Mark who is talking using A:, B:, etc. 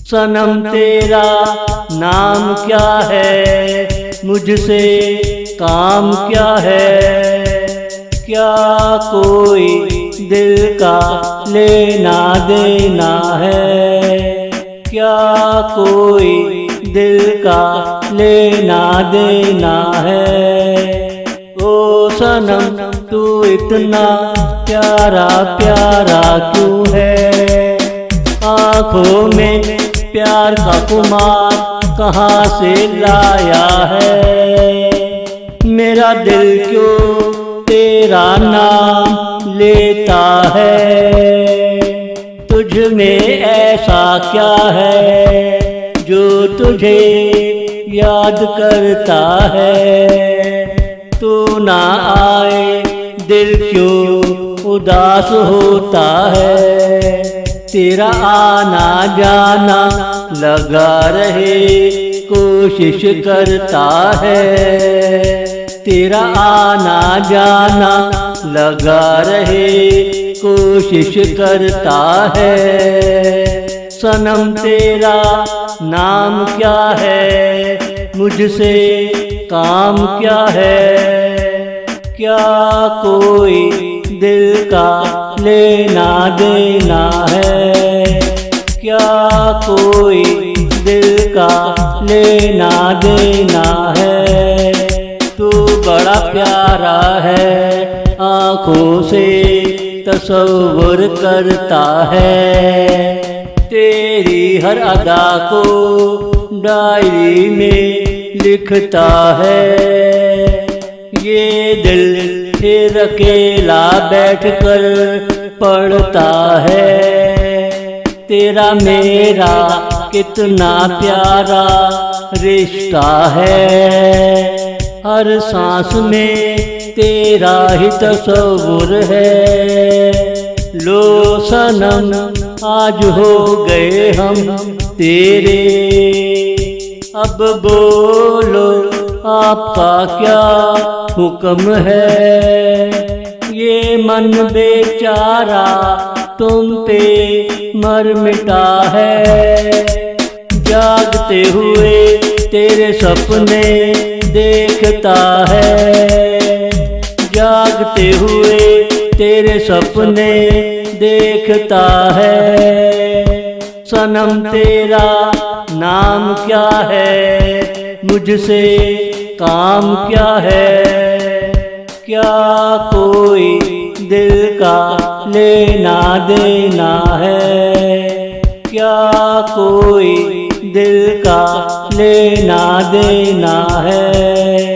A: सनम तेरा नाम क्या है, मुझसे काम क्या है। क्या कोई दिल का लेना देना है, क्या कोई दिल का लेना देना है। ओ सनम तू इतना प्यारा प्यारा क्यों है, आँखों में प्यार का खुमार कहाँ से लाया है। मेरा दिल क्यों तेरा नाम लेता है, तुझ में ऐसा क्या है जो तुझे याद करता है। तू ना आए दिल क्यों उदास होता है, तेरा आना जाना लगा रहे कोशिश करता है। तेरा आना जाना लगा रहे कोशिश करता है। सनम तेरा नाम क्या है, मुझसे काम क्या है। क्या कोई दिल का लेना देना है, क्या कोई दिल का लेना देना है। तू बड़ा प्यारा है, आँखों से तसव्वुर करता है। तेरी हर अदा को डायरी में लिखता है। ये दिल फिर अकेला बैठकर पढ़ता है। तेरा मेरा कितना प्यारा रिश्ता है, हर सांस में तेरा ही तस्वुर है। लो सनम आज हो गए हम तेरे, अब बोलो आपका क्या हुक्म है। ये मन बेचारा तुम पे मर मिटा है, जागते हुए तेरे सपने देखता है। जागते हुए तेरे सपने देखता है। सनम तेरा नाम क्या है, मुझसे काम क्या है। क्या कोई दिल का लेना देना है, क्या कोई दिल का लेना देना है।